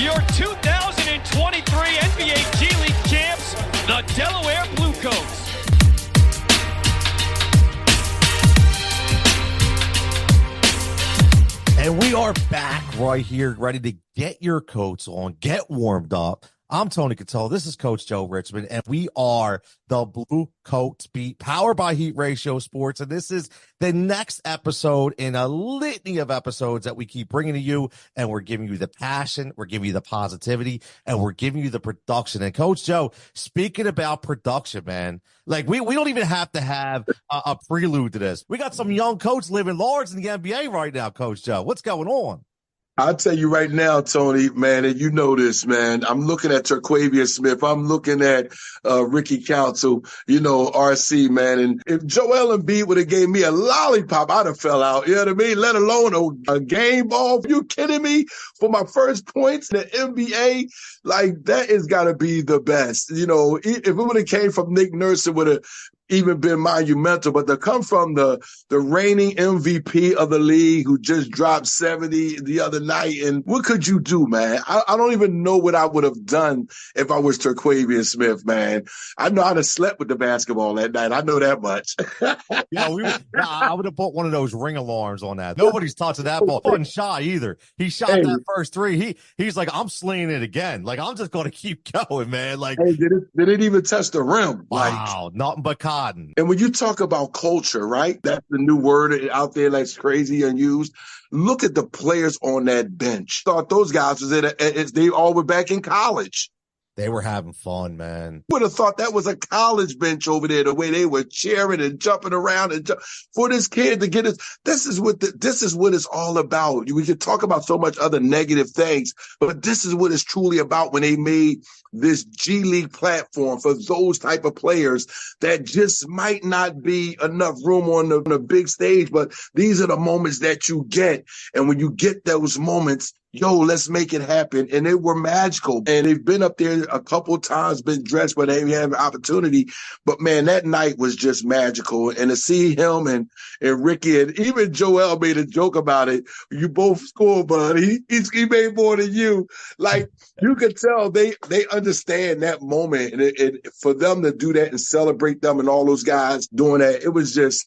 Your 2023 NBA G League champs, the Delaware Bluecoats. And we are back right here, ready to get your coats on, get warmed up. I'm Tony Cutillo. This is Coach Joe Richmond, and we are the Blue Coats Beat, powered by Heat Ratio Sports. And this is the next episode in a litany of episodes that we keep bringing to you. And we're giving you the passion, we're giving you the positivity, and we're giving you the production. And Coach Joe, speaking about production, man, like we don't even have to have a prelude to this. We got some young coats living large in the NBA right now, Coach Joe. What's going on? I'll tell you right now, Tony, man, and you know this, man. I'm looking at Terquavius Smith. I'm looking at Ricky Council, RC, man. And if Joel Embiid would have gave me a lollipop, I'd have fell out. You know what I mean? Let alone a game ball. Are you kidding me? For my first points in the NBA, like that has got to be the best. If it would have came from Nick Nurse, it would have even been monumental, but to come from the reigning MVP of the league who just dropped 70 the other night, and what could you do, man? I don't even know what I would have done if I was Terquavius Smith, man. I know I'd have slept with the basketball that night. I know that much. I would have put one of those ring alarms on that. Nobody's touching that ball. He wasn't shy either. He shot that first three. He's like, I'm slinging it again. Like, I'm just going to keep going, man. Like, hey, did it even touch the rim? Wow, nothing but cotton. And when you talk about culture, right? That's the new word out there that's crazy and used. Look at the players on that bench. Thought those guys they all were back in college. They were having fun, man. Would have thought that was a college bench over there, the way they were cheering and jumping around for this kid to get it. This is what it's all about. We could talk about so much other negative things, but this is what it's truly about when they made this G League platform for those type of players that just might not be enough room on the big stage, but these are the moments that you get. And when you get those moments, let's make it happen. And they were magical. And they've been up there a couple of times, been dressed, but they haven't had an opportunity. But, man, that night was just magical. And to see him and Ricky, and even Joel made a joke about it. You both scored, bud. He made more than you. Like, you could tell they understand that moment. And for them to do that and celebrate them and all those guys doing that,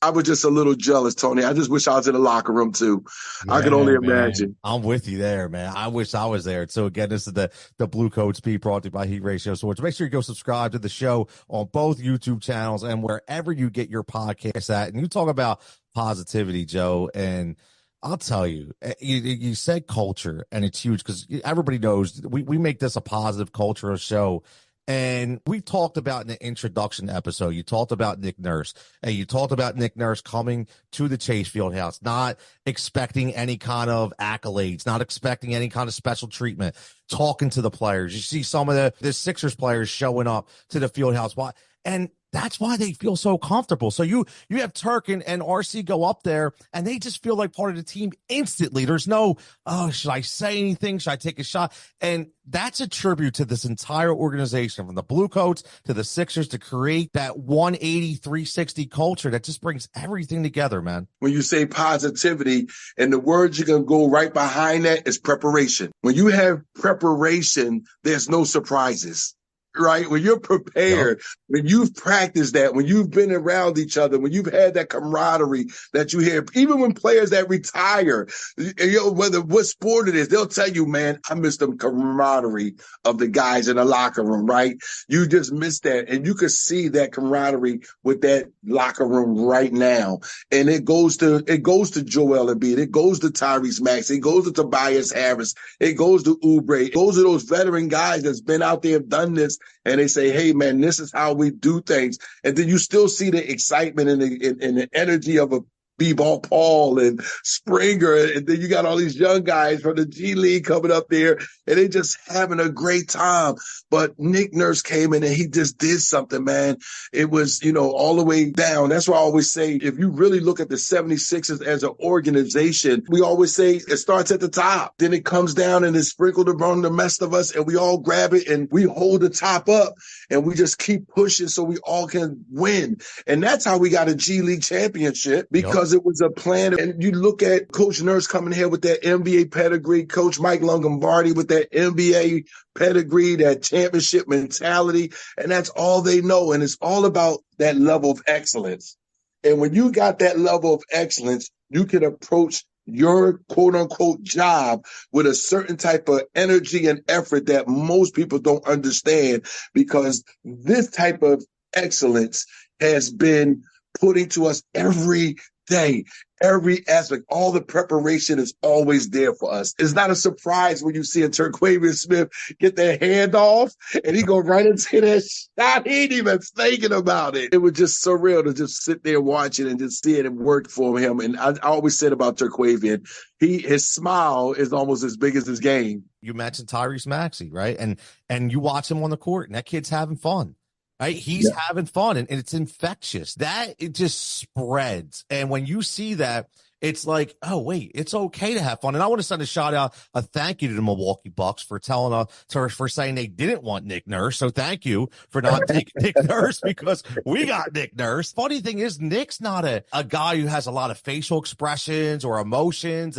I was just a little jealous, Tony. I just wish I was in the locker room, too. I could only imagine. I'm with you there, man. I wish I was there. So again, this is the Blue Coats Beat, brought to you by Heat Ratio Sports. Make sure you go subscribe to the show on both YouTube channels and wherever you get your podcasts at. And you talk about positivity, Joe, and I'll tell you, you said culture, and it's huge because everybody knows we make this a positive cultural show. And we talked about in the introduction episode, you talked about Nick Nurse, and you talked about Nick Nurse coming to the Chase Fieldhouse, not expecting any kind of accolades, not expecting any kind of special treatment, talking to the players. You see some of the Sixers players showing up to the Fieldhouse. Why? And that's why they feel so comfortable. So you have Turk and RC go up there, and they just feel like part of the team instantly. There's no, should I say anything? Should I take a shot? And that's a tribute to this entire organization, from the Blue Coats to the Sixers, to create that 180, 360 culture that just brings everything together, man. When you say positivity, and the word you're going to go right behind that is preparation. When you have preparation, there's no surprises. Right? When you're prepared, when you've practiced that, when you've been around each other, when you've had that camaraderie that you hear, even when players that retire, whether what sport it is, they'll tell you, man, I miss the camaraderie of the guys in the locker room, right? You just miss that. And you can see that camaraderie with that locker room right now. And it goes to Joel Embiid. It goes to Tyrese Maxey. It goes to Tobias Harris. It goes to Oubre. It goes to those veteran guys that's been out there and done this. And they say, hey, man, this is how we do things. And then you still see the excitement and the energy of a B-Ball Paul and Springer. And then you got all these young guys from the G League coming up there, and they just having a great time. But Nick Nurse came in and he just did something, man. It was, all the way down. That's why I always say, if you really look at the 76ers as an organization, we always say it starts at the top. Then it comes down and it's sprinkled around the rest of us, and we all grab it and we hold the top up and we just keep pushing so we all can win. And that's how we got a G League championship, because because it was a plan. And you look at Coach Nurse coming here with that NBA pedigree, Coach Mike Longobardi with that NBA pedigree, that championship mentality, and that's all they know. And it's all about that level of excellence. And when you got that level of excellence, you can approach your quote unquote job with a certain type of energy and effort that most people don't understand, because this type of excellence has been put into us every day, every aspect. All the preparation is always there for us. It's not a surprise when you see a Terquavion Smith get their hand off and he go right into that shot. He ain't even thinking about it. It was just surreal to just sit there watching and just see it and work for him. And I always said about Terquavion, his smile is almost as big as his game. You mentioned Tyrese Maxey, right? And you watch him on the court, and that kid's having fun. Right? He's having fun, and it's infectious. It just spreads. And when you see that, it's like, oh, wait, it's okay to have fun. And I want to send a thank you to the Milwaukee Bucks for for saying they didn't want Nick Nurse. So thank you for not taking Nick Nurse, because we got Nick Nurse. Funny thing is, Nick's not a guy who has a lot of facial expressions or emotions,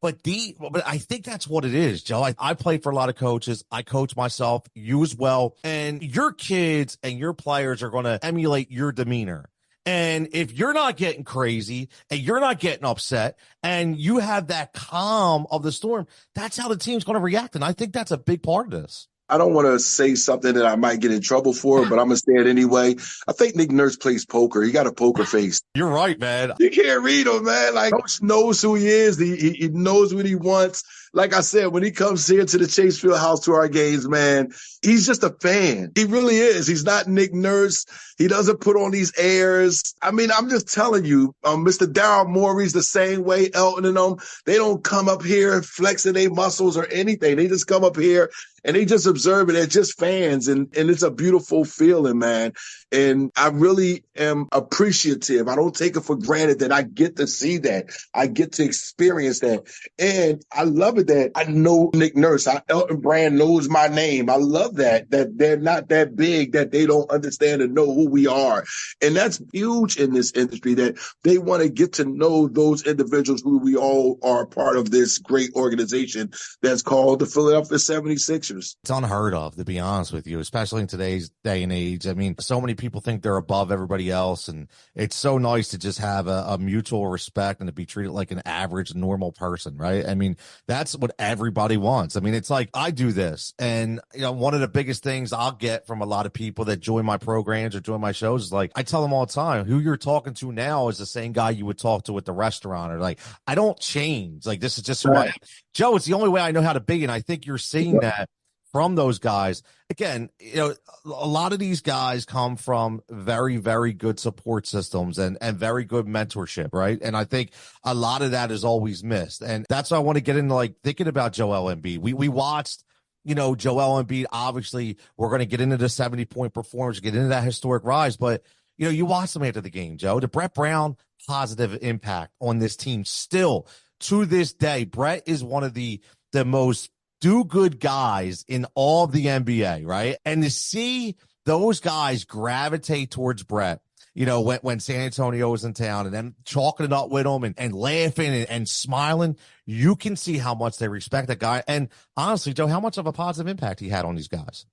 But I think that's what it is, Joe. I play for a lot of coaches. I coach myself, you as well. And your kids and your players are going to emulate your demeanor. And if you're not getting crazy and you're not getting upset and you have that calm of the storm, that's how the team's going to react. And I think that's a big part of this. I don't want to say something that I might get in trouble for, but I'm going to say it anyway. I think Nick Nurse plays poker. He got a poker face. You're right, man. You can't read him, man. Like, Coach knows who he is. He knows what he wants. Like I said, when he comes here to the Chase Field House to our games, man, he's just a fan. He really is. He's not Nick Nurse. He doesn't put on these airs. I mean, I'm just telling you, Mr. Daryl Morey's the same way. Elton and them, they don't come up here flexing their muscles or anything. They just come up here and they just observe it. They're just fans. And it's a beautiful feeling, man. And I really am appreciative. I don't take it for granted that I get to see that. I get to experience that. And I love it that I know Nick Nurse. Elton Brand knows my name. I love that they're not that big, that they don't understand and know who we are. And that's huge in this industry, that they want to get to know those individuals who we all are part of this great organization that's called the Philadelphia 76ers. It's unheard of, to be honest with you, especially in today's day and age. I mean, so many people think they're above everybody else, and it's so nice to just have a mutual respect and to be treated like an average, normal person, right? I mean, that's what everybody wants. I mean, it's like, I do this, and one of the biggest things I'll get from a lot of people that join my programs or join my shows is like, I tell them all the time, who you're talking to now is the same guy you would talk to at the restaurant, or like, I don't change. Like, this is just who I am. Joe, it's the only way I know how to be, and I think you're seeing that from those guys. Again, a lot of these guys come from very, very good support systems and very good mentorship, right? And I think a lot of that is always missed. And that's why I want to get into, like, thinking about Joel Embiid. We watched, Joel Embiid. Obviously, we're going to get into the 70-point performance, get into that historic rise. But, you watched them after the game, Joe. The Brett Brown positive impact on this team still to this day. Brett is one of the most do-good guys in all of the NBA, right? And to see those guys gravitate towards Brett, when San Antonio was in town, and then chalking it up with him and laughing and smiling, you can see how much they respect that guy. And honestly, Joe, how much of a positive impact he had on these guys.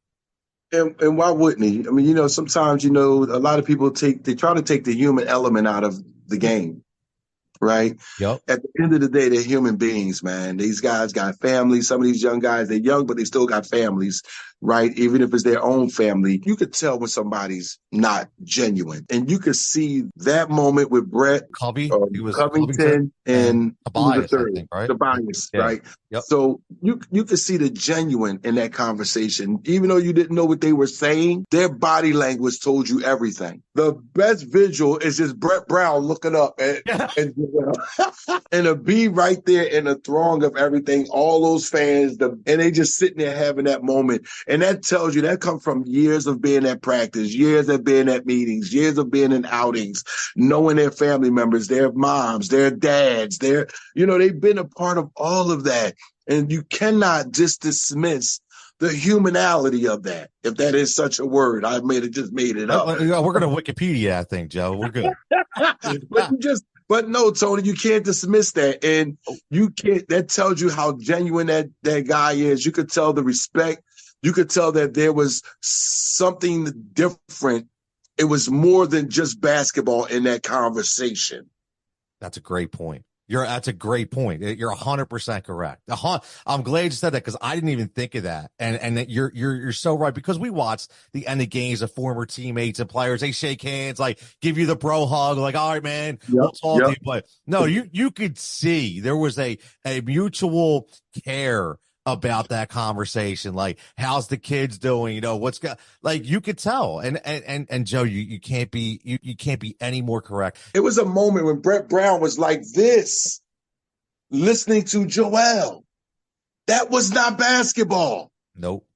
And why wouldn't he? I mean, sometimes, a lot of people they try to take the human element out of the game. Right. Yep. At the end of the day, they're human beings, man. These guys got families. Some of these young guys, they're young, but they still got families, right? Even if it's their own family, you could tell when somebody's not genuine. And you could see that moment with Brett, Covington, and Tobias, the third, I think, right? Tobias, yeah. right? Yep. So you could see the genuine in that conversation. Even though you didn't know what they were saying, their body language told you everything. The best visual is just Brett Brown looking up and a B right there in the throng of everything, all those fans, and they just sitting there having that moment. And that tells you that comes from years of being at practice, years of being at meetings, years of being in outings, knowing their family members, their moms, their dads, they've been a part of all of that. And you cannot just dismiss the humanality of that, if that is such a word. I just made it up. We're going to Wikipedia, I think, Joe. We're good. But But no, Tony, you can't dismiss that. And you can't, that tells you how genuine that guy is. You could tell the respect. You could tell that there was something different. It was more than just basketball in that conversation. That's a great point. That's a great point. You're 100% correct. I'm glad you said that because I didn't even think of that. And that you're so right, because we watched the end of games of former teammates and players. They shake hands, like give you the bro hug, like, all right, man, we'll talk to you. But no, you could see there was a mutual care about that conversation. Like, how's the kids doing? You know, what's got, like, you could tell. And Joe, you can't be any more correct. It was a moment when Brett Brown was like this, listening to Joel. That was not basketball. Nope.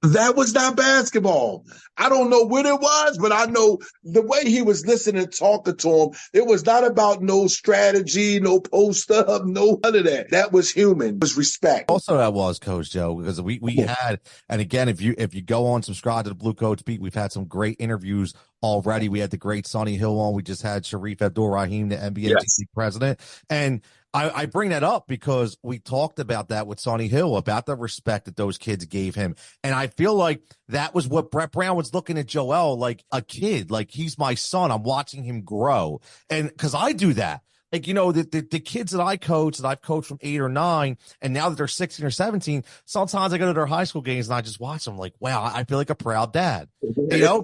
That was not basketball. I don't know what it was, but I know the way he was listening, talking to him, it was not about no strategy, no post up, no none of that. That was human. It was respect. Also, that was Coach Joe, because we had, and again, if you go on, subscribe to the Blue Coach Beat, we've had some great interviews already. We had the great Sonny Hill on. We just had Sharif Abdul-Rahim, the NBA president. And I bring that up because we talked about that with Sonny Hill, about the respect that those kids gave him. And I feel like that was what Brett Brown was looking at Joel, like a kid, like he's my son. I'm watching him grow. And because I do that. Like, you know, the kids that I coach, that I've coached from 8 or 9, and now that they're 16 or 17, sometimes I go to their high school games and I just watch them like, wow, I feel like a proud dad, you know,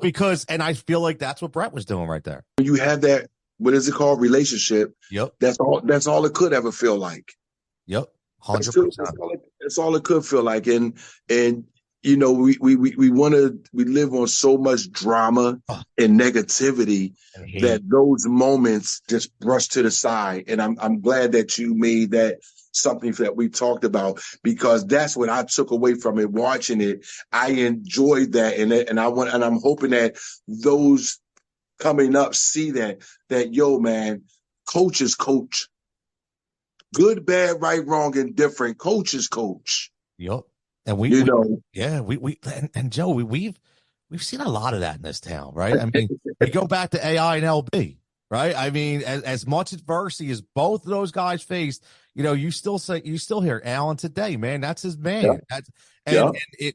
and I feel like that's what Brett was doing right there. When you have that, what is it called? Relationship. Yep. That's all it could ever feel like. Yep. 100%. That's all it could feel like. And you know, we live on so much drama and negativity that those moments just brush to the side. And I'm glad that you made that something that we talked about, because that's what I took away from it. Watching it, I enjoyed that, and I'm hoping that those coming up see that yo, man, coaches coach. Good, bad, right, wrong, and different. Coaches coach. Yep. And we Joe, we've seen a lot of that in this town, right? I mean, we go back to AI and LB, right? I mean, as much adversity as both of those guys faced, you know, you still hear Allen today, man. That's his man.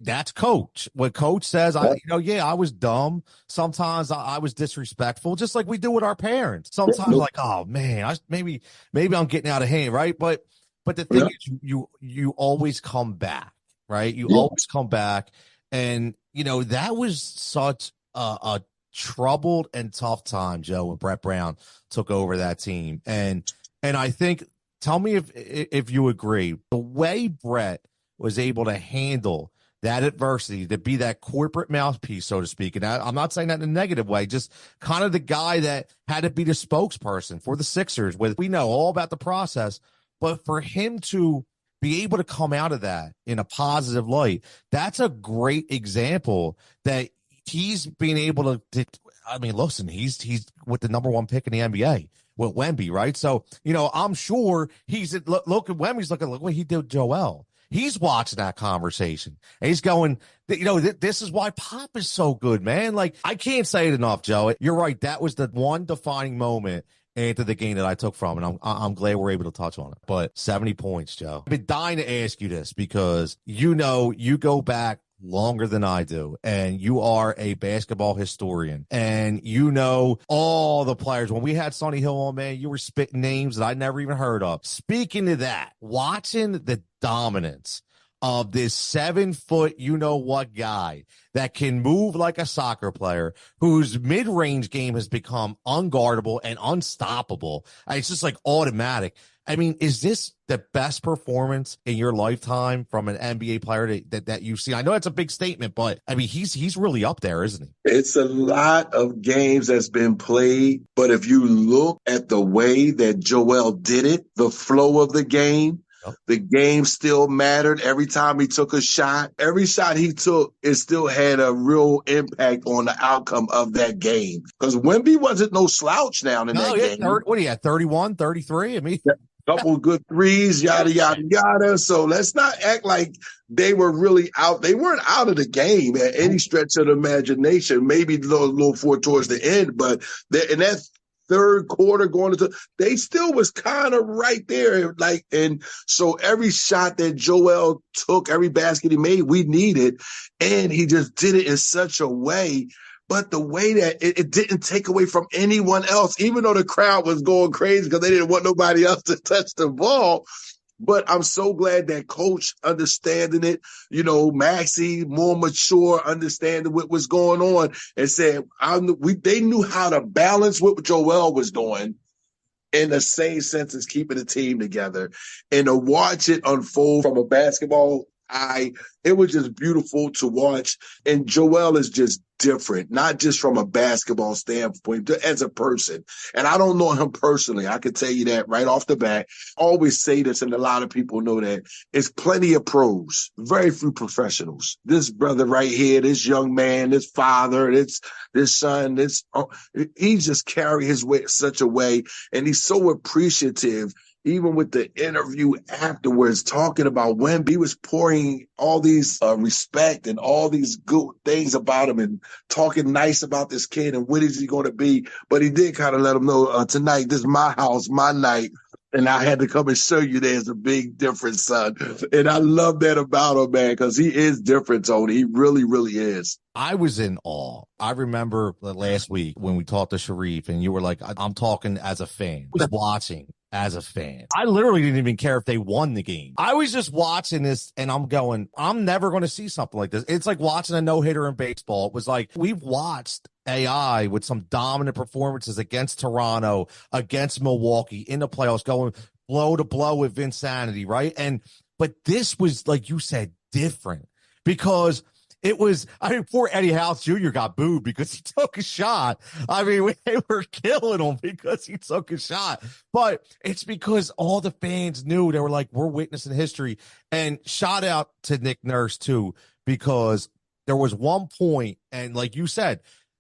That's coach. What coach says, I was dumb. Sometimes I was disrespectful, just like we do with our parents. Sometimes, like, oh man, maybe I'm getting out of hand, right? But the thing is, you always come back, right? You always come back, and you know that was such a troubled and tough time, Joe, when Brett Brown took over that team, and I think. Tell me if you agree. The way Brett was able to handle that adversity, to be that corporate mouthpiece, so to speak, and I'm not saying that in a negative way, just kind of the guy that had to be the spokesperson for the Sixers. We know all about the process, but for him to be able to come out of that in a positive light, that's a great example that he's being able to I mean, listen, he's with the number 1 pick in the NBA. With Wemby, right? So, you know, I'm sure look at Wemby's looking, look what he did with Joel. He's watching that conversation. And he's going, you know, this is why Pop is so good, man. Like, I can't say it enough, Joe. You're right. That was the one defining moment into the game that I took from, and I'm glad we're able to touch on it. But 70 points, Joe. I've been dying to ask you this because, you know, you go back longer than I do, and you are a basketball historian, and you know all the players. When we had Sonny Hill on, man, you were spitting names that I never even heard of. Speaking of that, watching the dominance of this 7-foot you-know-what guy that can move like a soccer player, whose mid-range game has become unguardable and unstoppable. It's just like automatic. I mean, is this the best performance in your lifetime from an NBA player that you've seen? I know that's a big statement, but I mean, he's really up there, isn't he? It's a lot of games that's been played, but if you look at the way that Joel did it, the flow of the game, the game still mattered. Every time he took a shot, every shot he took, it still had a real impact on the outcome of that game. Because Wemby wasn't no slouch down in that game. What do you have, 31, 33? I mean, couple good threes, yada, yada, yada. So let's not act like they were really out. They weren't out of the game at any stretch of the imagination, maybe a little forward towards the end. But in that third quarter going into, they still was kind of right there. Like, and so every shot that Joel took, every basket he made, we needed. And he just did it in such a way. But the way that it didn't take away from anyone else, even though the crowd was going crazy because they didn't want nobody else to touch the ball. But I'm so glad that coach understanding it, Maxie more mature, understanding what was going on, and said, they knew how to balance what Joel was doing in the same sense as keeping the team together. And to watch it unfold from a basketball eye, it was just beautiful to watch. And Joel is just different, not just from a basketball standpoint, but as a person. And I don't know him personally. I can tell you that right off the bat. I always say this, and a lot of people know that. It's plenty of pros, very few professionals. This brother right here, this young man, this father, this son, he just carry his way such a way. And he's so appreciative. Even with the interview afterwards, talking about Wemby, he was pouring all these respect and all these good things about him and talking nice about this kid and what is he going to be. But he did kind of let him know, tonight, this is my house, my night. And I had to come and show you there's a big difference, son. And I love that about him, man, because he is different, Tony. He really, really is. I was in awe. I remember last week when we talked to Sharif and you were like, I'm talking as a fan. I was watching as a fan. I literally didn't even care if they won the game. I was just watching this and I'm going, I'm never going to see something like this. It's like watching a no-hitter in baseball. It was like, we've watched AI with some dominant performances against Toronto, against Milwaukee in the playoffs, going blow to blow with Vinsanity, right? But this was, like you said, different because it was, poor Eddie House Jr. got booed because he took a shot. They were killing him because he took a shot. But it's because all the fans knew. They were like, we're witnessing history. And shout out to Nick Nurse, too, because there was one point, and like you said,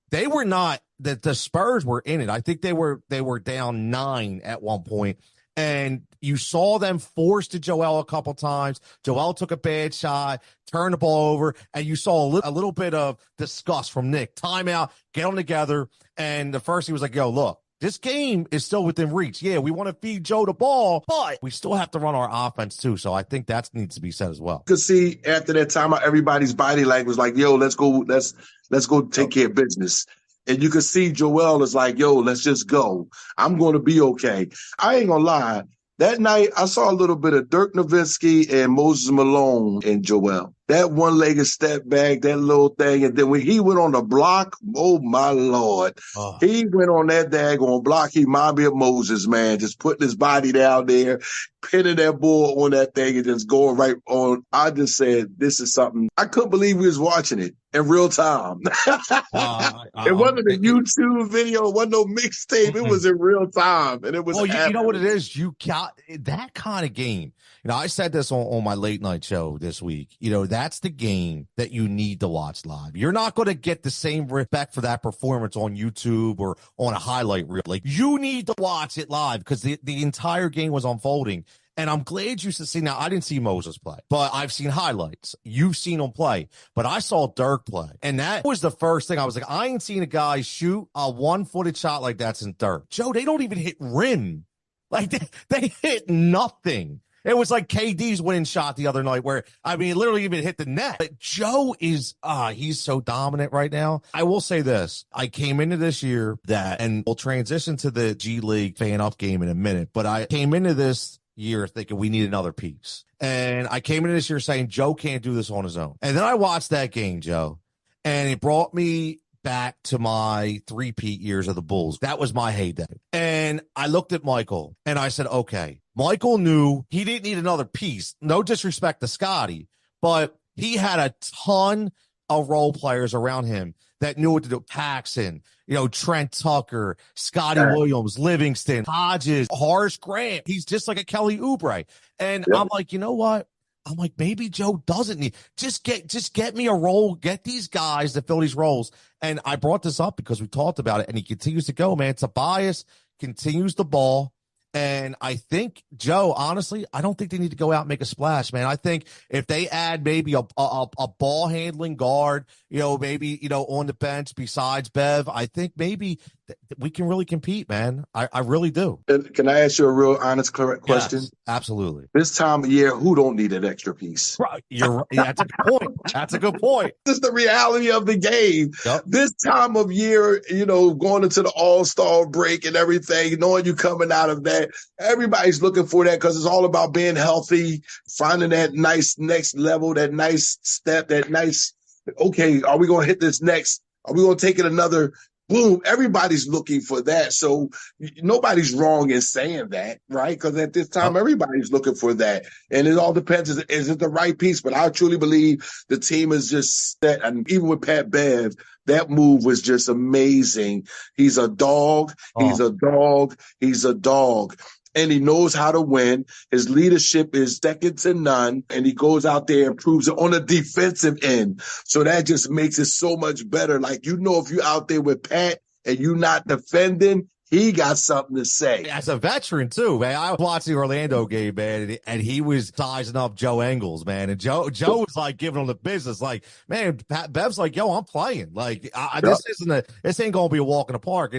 they were not, the Spurs were in it. I think they were down 9 at one point. And you saw them force to Joel a couple times. Joel took a bad shot, turned the ball over, and you saw a little bit of disgust from Nick. Timeout, get them together. And the first he was like, yo, look, this game is still within reach. Yeah, we want to feed Joe the ball, but we still have to run our offense too. So I think that needs to be said as well. You could see after that timeout, everybody's body language was like, yo, let's go take care of business. And you can see Joel is like, yo, let's just go. I'm going to be okay. I ain't going to lie. That night, I saw a little bit of Dirk Nowitzki and Moses Malone and Joel. That one-legged step back, that little thing. And then when he went on the block, oh, my Lord. Oh. He went on that daggone block. He reminded me of Moses, man, just putting his body down there, pinning that ball on that thing and just going right on. I just said, this is something. I couldn't believe we was watching it in real time. It wasn't a YouTube video. It wasn't no mixtape. It was in real time. And it was you know what it is? You got that kind of game. I said this on my late night show this week. That's the game that you need to watch live. You're not going to get the same respect for that performance on YouTube or on a highlight reel. Like, you need to watch it live because the entire game was unfolding. And I'm glad you see. Now, I didn't see Moses play, but I've seen highlights. You've seen him play, but I saw Dirk play. And that was the first thing I was like, I ain't seen a guy shoot a one-footed shot like that since Dirk. Joe, they don't even hit rim. Like, they hit nothing. It was like KD's winning shot the other night where, it literally even hit the net. But Joe is, he's so dominant right now. I will say this. I came into this year and we'll transition to the G League fan up game in a minute, but I came into this year thinking we need another piece. And I came into this year saying Joe can't do this on his own. And then I watched that game, Joe, and it brought me back to my three-peat years of the Bulls. That was my heyday. And I looked at Michael and I said, okay, Michael knew he didn't need another piece. No disrespect to Scotty, but he had a ton of role players around him that knew what to do. Paxson, Trent Tucker, Scotty Williams, Livingston, Hodges, Horace Grant. He's just like a Kelly Oubre. And I'm like, you know what? I'm like, maybe Joe doesn't need, just get me a role, get these guys to fill these roles. And I brought this up because we talked about it and he continues to go, man. Tobias continues the ball. And I think, Joe, honestly, I don't think they need to go out and make a splash, man. I think if they add maybe a ball handling guard, maybe, on the bench besides Bev, I think maybe we can really compete, man. I really do. Can I ask you a real honest, correct question? Yes, absolutely. This time of year, who don't need an extra piece? Right. You're right. That's a good point. That's a good point. This is the reality of the game. Yep. This time of year, going into the All-Star break and everything, knowing you coming out of that, everybody's looking for that because it's all about being healthy, finding that nice next level, that nice step, okay, are we going to hit this next? Are we going to take it another? Boom, everybody's looking for that. So nobody's wrong in saying that, right? Because at this time, everybody's looking for that. And it all depends, is it the right piece? But I truly believe the team is just set. And even with Pat Bev, that move was just amazing. He's a dog. He's a dog. He's a dog. And he knows how to win. His leadership is second to none. And he goes out there and proves it on the defensive end. So that just makes it so much better. Like, if you're out there with Pat and you're not defending, he got something to say. As a veteran, too, man. I watched the Orlando game, man, and he was sizing up Joe Ingles, man. And Joe was like giving him the business. Like, man, Pat Bev's like, yo, I'm playing. Like, this ain't going to be a walk in the park.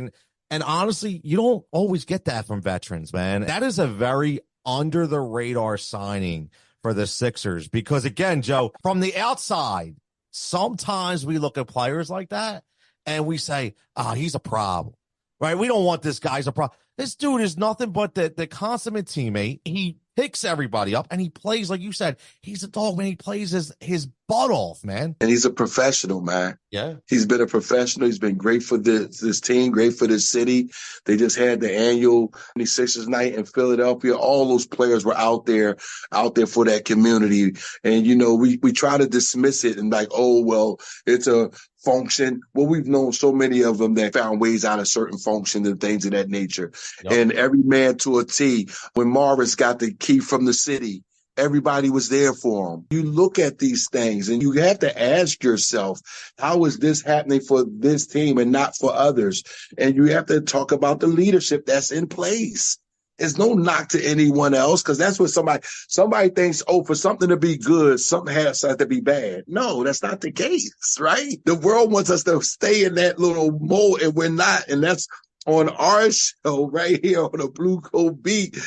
And honestly, you don't always get that from veterans, man. That is a very under the radar signing for the Sixers because, again, Joe, from the outside, sometimes we look at players like that and we say, he's a problem, right? We don't want this guy's a problem. This dude is nothing but the consummate teammate. He picks everybody up and he plays, like you said, he's a dog, man. He plays his butt off, man. And he's a professional, man. Yeah. He's been a professional. He's been great for this team, great for this city. They just had the annual Sixers night in Philadelphia. All those players were out there for that community. And, we try to dismiss it and like, oh, well, it's a function. Well, we've known so many of them that found ways out of certain functions and things of that nature. Yep. And every man to a T. When Morris got the key from the city, everybody was there for him. You look at these things and you have to ask yourself, how is this happening for this team and not for others? And you have to talk about the leadership that's in place. It's no knock to anyone else because that's what somebody thinks, for something to be good, something has to be bad. No, that's not the case, right? The world wants us to stay in that little mold and we're not. And that's on our show right here on the Blue Coat Beat.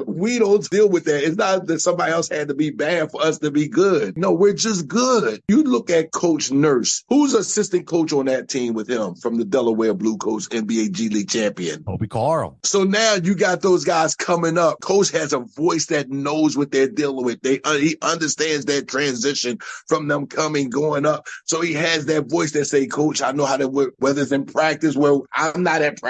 We don't deal with that. It's not that somebody else had to be bad for us to be good. No, we're just good. You look at Coach Nurse. Who's assistant coach on that team with him from the Delaware Blue Coats, NBA G League champion? Obi Carl. So now you got those guys coming up. Coach has a voice that knows what they're dealing with. He understands that transition from them going up. So he has that voice that say, Coach, I know how to work, whether it's in practice where I'm not at practice,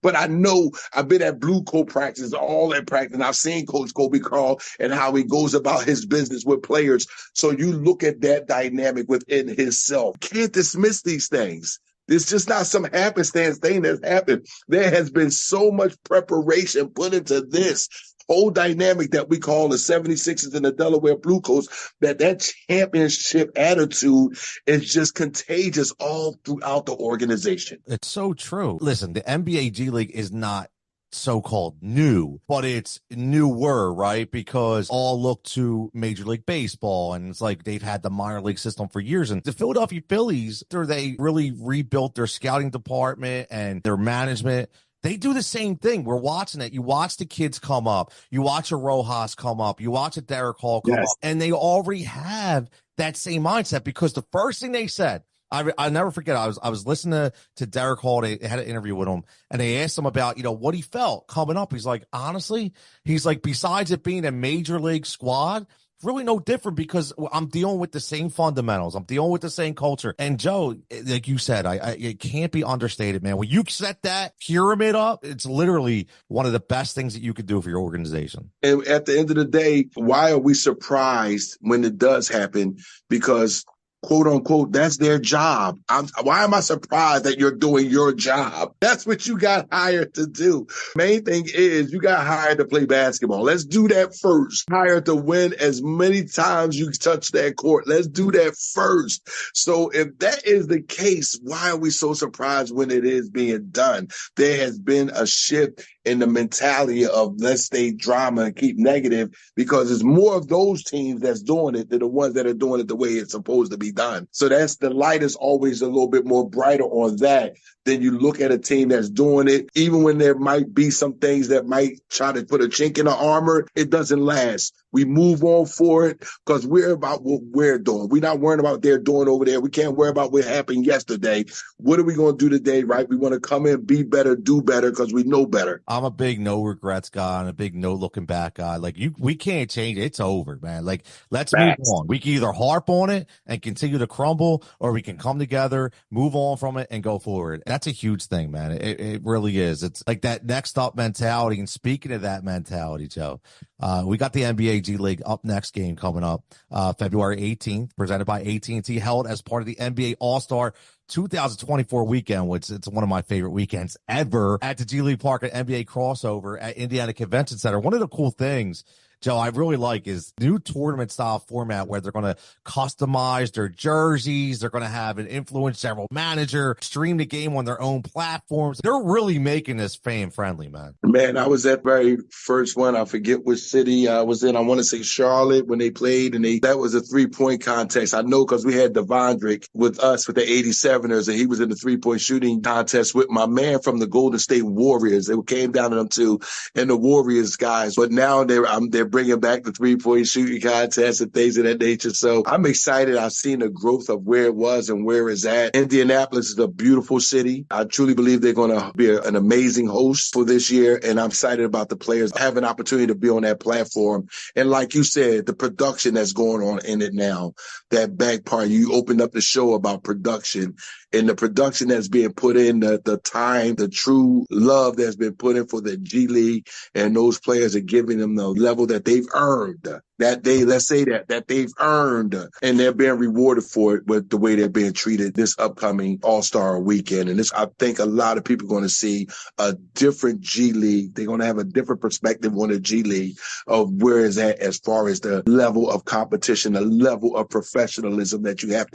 but I know I've been at Blue Coat practice, all that practice, and I've seen Coach Kobe Carl and how he goes about his business with players. So you look at that dynamic within himself. Can't dismiss these things. It's just not some happenstance thing that's happened. There has been so much preparation put into this whole dynamic that we call the 76ers and the Delaware Blue Coats, that championship attitude is just contagious all throughout the organization. It's so true. Listen, the NBA G League is not so-called new, but it's newer, right? Because all look to Major League Baseball, and it's like they've had the minor league system for years. And the Philadelphia Phillies, after they really rebuilt their scouting department and their management, they do the same thing. We're watching it. You watch the kids come up. You watch a Rojas come up. You watch a Derek Hall come up. And they already have that same mindset because the first thing they said, I never forget, I was listening to Derek Hall. They had an interview with him, and they asked him about, what he felt coming up. He's like, honestly, besides it being a major league squad, really no different because I'm dealing with the same fundamentals. I'm dealing with the same culture. And Joe, like you said, it can't be understated, man. When you set that pyramid up, it's literally one of the best things that you could do for your organization. And at the end of the day, why are we surprised when it does happen? Because quote unquote, that's their job. Why am I surprised that you're doing your job? That's what you got hired to do. Main thing is you got hired to play basketball. Let's do that first. Hired to win as many times you touch that court. Let's do that first. So if that is the case, why are we so surprised when it is being done? There has been a shift in the mentality of let's stay drama and keep negative, because it's more of those teams that's doing it than the ones that are doing it the way it's supposed to be done. So that's the light is always a little bit more brighter on that. Then you look at a team that's doing it, even when there might be some things that might try to put a chink in the armor, it doesn't last. We move on for it because we're about what we're doing. We're not worrying about what they're doing over there. We can't worry about what happened yesterday. What are we going to do today, right? We want to come in, be better, do better because we know better. I'm a big no regrets guy and a big no looking back guy. Like we can't change it. It's over, man. Like let's move on. We can either harp on it and continue to crumble, or we can come together, move on from it, and go forward. That's a huge thing, man. It really is. It's like that next up mentality. And speaking of that mentality, Joe, we got the NBA G League up next game coming up February 18th, presented by AT&T, held as part of the NBA All-Star 2024 weekend, which it's one of my favorite weekends ever at the G League Park, an NBA crossover at Indiana Convention Center. One of the cool things, Joe, I really like is new tournament style format where they're going to customize their jerseys. They're going to have an influence general manager stream the game on their own platforms. They're really making this fan friendly, man. Man, I was at the very first one. I forget which city I was in. I want to say Charlotte when they played, and that was a 3-point contest. I know because we had Devondrick with us with the 87ers, and he was in the 3-point shooting contest with my man from the Golden State Warriors. They came down to them too, and the Warriors guys. But now they're bringing back the 3-point shooting contest and things of that nature. So I'm excited. I've seen the growth of where it was and where it's at. Indianapolis is a beautiful city. I truly believe they're going to be an amazing host for this year, and I'm excited about the players having an opportunity to be on that platform. And like you said, the production that's going on in it now, that back part, you opened up the show about production, and the production that's being put in, the time, the true love that's been put in for the G League, and those players are giving them the level that they've earned, that they've earned, and they're being rewarded for it with the way they're being treated this upcoming All-Star weekend. And I think a lot of people are going to see a different G League. They're going to have a different perspective on the G League of where it's at as far as the level of competition, the level of professionalism that you have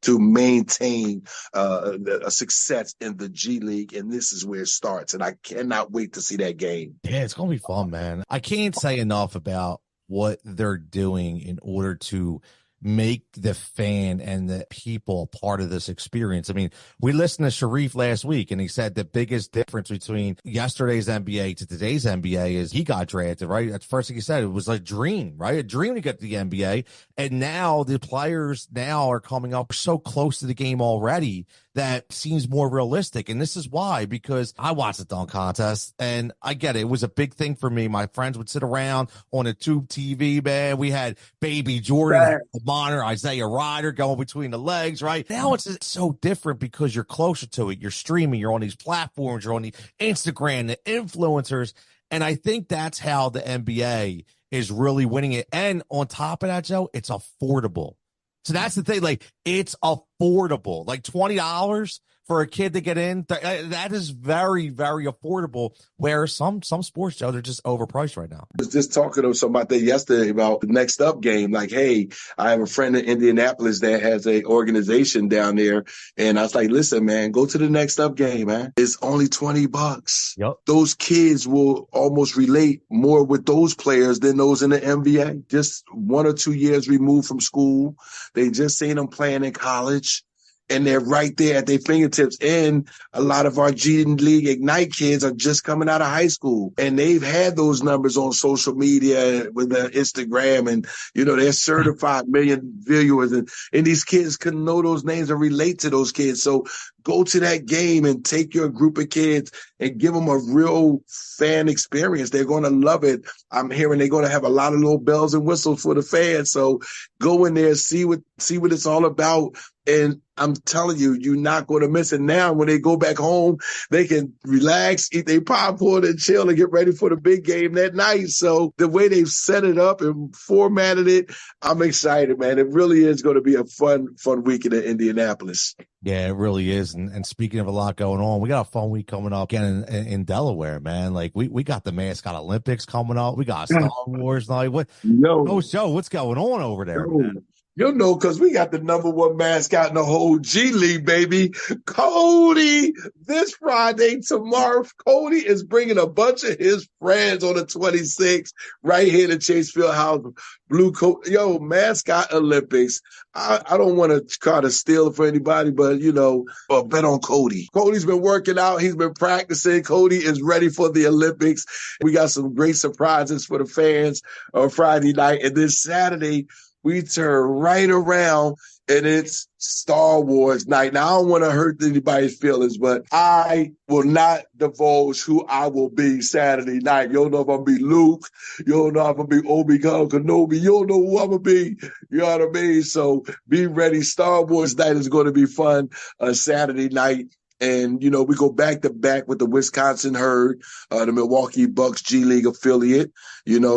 to maintain a success in the G League. And this is where it starts. And I cannot wait to see that game. Yeah, it's going to be fun, man. I can't say enough about what they're doing in order to make the fan and the people part of this experience. I mean, we listened to Sharif last week, and he said the biggest difference between yesterday's NBA to today's NBA is he got drafted, right? That's the first thing he said. It was a dream, right? A dream to get to the NBA. And now the players now are coming up so close to the game already that seems more realistic. And this is why, because I watched the dunk contest, and I get it. It was a big thing for me. My friends would sit around on a tube TV, man. We had Baby Jordan, monitor, Isaiah Ryder going between the legs, right? Now it's so different because you're closer to it. You're streaming. You're on these platforms. You're on the Instagram, the influencers. And I think that's how the NBA is really winning it. And on top of that, Joe, it's affordable. So that's the thing. Like, it's affordable. Like $20 for a kid to get in, that is very, very affordable. Where some sports, Joe, they're just overpriced right now. I was just talking to somebody about that yesterday about the next up game. Like, hey, I have a friend in Indianapolis that has a organization down there, and I was like, listen, man, go to the next up game, man. It's only $20. Yep. Those kids will almost relate more with those players than those in the NBA. Just 1 or 2 years removed from school. They just seen them playing in college. And they're right there at their fingertips. And a lot of our G League Ignite kids are just coming out of high school. And they've had those numbers on social media with their Instagram. And, they're certified million viewers. And these kids can know those names and relate to those kids. So go to that game and take your group of kids and give them a real fan experience. They're going to love it. I'm hearing they're going to have a lot of little bells and whistles for the fans. So go in there, see what it's all about. And I'm telling you, you're not going to miss it. Now, when they go back home, they can relax, eat their popcorn and chill and get ready for the big game that night. So the way they've set it up and formatted it, I'm excited, man. It really is going to be a fun weekend in Indianapolis. Yeah, it really is. And speaking of a lot going on, we got a fun week coming up again in Delaware, man. Like we got the Mascot Olympics coming up. We got Star Wars night. Joe, what's going on over there, man? You'll know because we got the #1 mascot in the whole G League, baby. Cody, this Friday, tomorrow, Cody is bringing a bunch of his friends on the 26th right here to Chase Fieldhouse. Blue coat, mascot Olympics. I don't want to try to steal it for anybody, but bet on Cody. Cody's been working out. He's been practicing. Cody is ready for the Olympics. We got some great surprises for the fans on Friday night. And then Saturday, we turn right around and it's Star Wars night. Now, I don't want to hurt anybody's feelings, but I will not divulge who I will be Saturday night. You don't know if I'm going to be Luke. You don't know if I'm going to be Obi-Wan Kenobi. You don't know who I'm going to be. You know what I mean? So be ready. Star Wars night is going to be fun Saturday night. And, we go back to back with the Wisconsin Herd, the Milwaukee Bucks G League affiliate.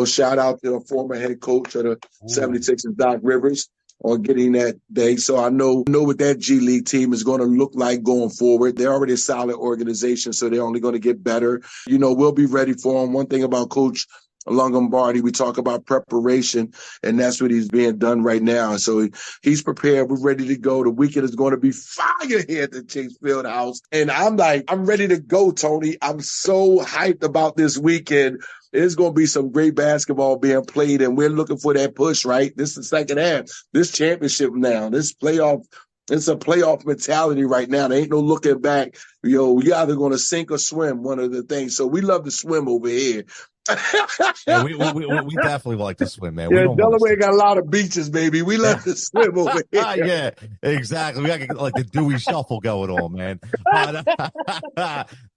Shout out to the former head coach of the 76ers, Doc Rivers, on getting that day. So I know what that G League team is going to look like going forward. They're already a solid organization, so they're only going to get better. We'll be ready for them. One thing about Coach Longobardi, we talk about preparation, and that's what he's being done right now. So he's prepared. We're ready to go. The weekend is going to be fire here at the Chase Fieldhouse. And I'm ready to go, Tony. I'm so hyped about this weekend. There's going to be some great basketball being played, and we're looking for that push, right? This is the second half. This championship now, this playoff, it's a playoff mentality right now. There ain't no looking back. You're either going to sink or swim, one of the things. So we love to swim over here. Yeah, we definitely like to swim, man. Yeah, Delaware got a lot of beaches, baby. We love to swim over here. Yeah, exactly. We got like the Dewey Shuffle going on, man.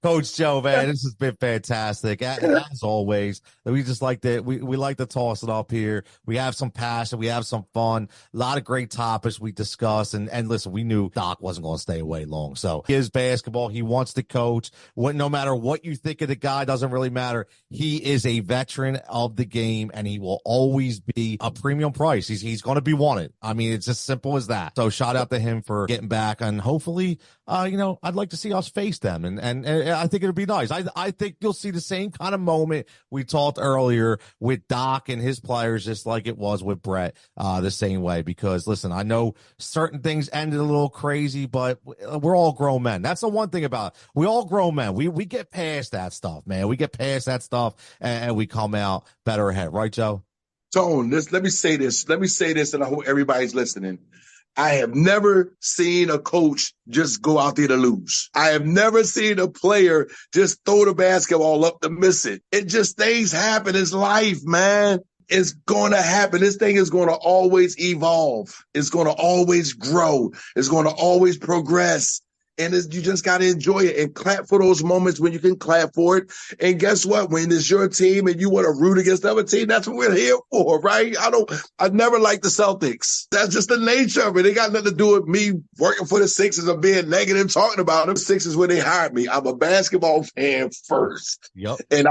Coach Joe, man, this has been fantastic. As always, we just like to we like to toss it up here. We have some passion, we have some fun, a lot of great topics we discuss. And listen, we knew Doc wasn't going to stay away long. So his basketball, he wants to coach. No matter what you think of the guy, doesn't really matter. He is a veteran of the game, and he will always be a premium price. He's going to be wanted. I mean, it's as simple as that. So shout out to him for getting back, and hopefully, I'd like to see us face them, and I think it'll be nice. I think you'll see the same kind of moment we talked earlier with Doc and his players, just like it was with Brett, the same way. Because listen, I know certain things ended a little crazy, but we're all grown men. That's the one thing about it. We all grown men. We get past that stuff, man. We get past that stuff, and we come out better ahead, right, Joe? Tone, let me say this, and I hope everybody's listening. I have never seen a coach just go out there to lose. I have never seen a player just throw the basketball up to miss it. Things happen. It's life, man. It's going to happen. This thing is going to always evolve. It's going to always grow. It's going to always progress. And you just got to enjoy it and clap for those moments when you can clap for it. And guess what? When it's your team and you want to root against the other team, that's what we're here for, right? I never liked the Celtics. That's just the nature of it. It got nothing to do with me working for the Sixers or being negative, talking about them. Sixers when they hired me. I'm a basketball fan first. Yep. And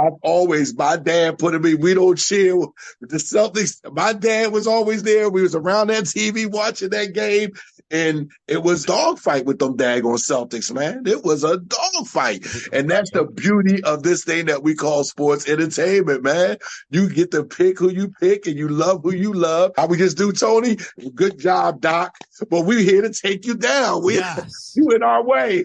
my dad put me, we don't cheer the Celtics. My dad was always there. We was around that TV watching that game. And it was dogfight with them daggone Celtics, man. It was a dogfight. And that's the beauty of this thing that we call sports entertainment, man. You get to pick who you pick and you love who you love. How we just do, Tony? Good job, Doc. But we're here to take you down. You in our way.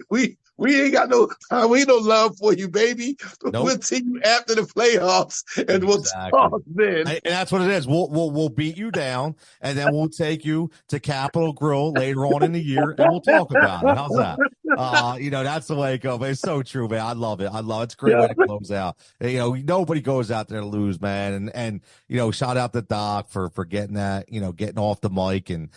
We ain't got no love for you, baby. Nope. We'll see you after the playoffs, and we'll talk then. And that's what it is. We'll beat you down, and then we'll take you to Capitol Grill later on in the year, and we'll talk about it. How's that? That's the way it goes. But it's so true, man. I love it. It's a great way to close out. Nobody goes out there to lose, man. And shout out to Doc for getting that, getting off the mic, and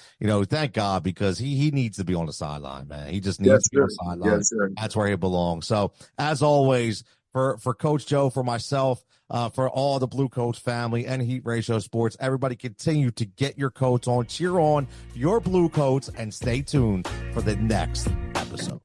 thank God, because he needs to be on the sideline, man. He just needs to be on the sideline. Yes, sir. That's where he belongs. So, as always, for Coach Joe, for myself, for all the Blue Coats family and Heat Ratio Sports, everybody continue to get your coats on, cheer on your Blue Coats, and stay tuned for the next episode.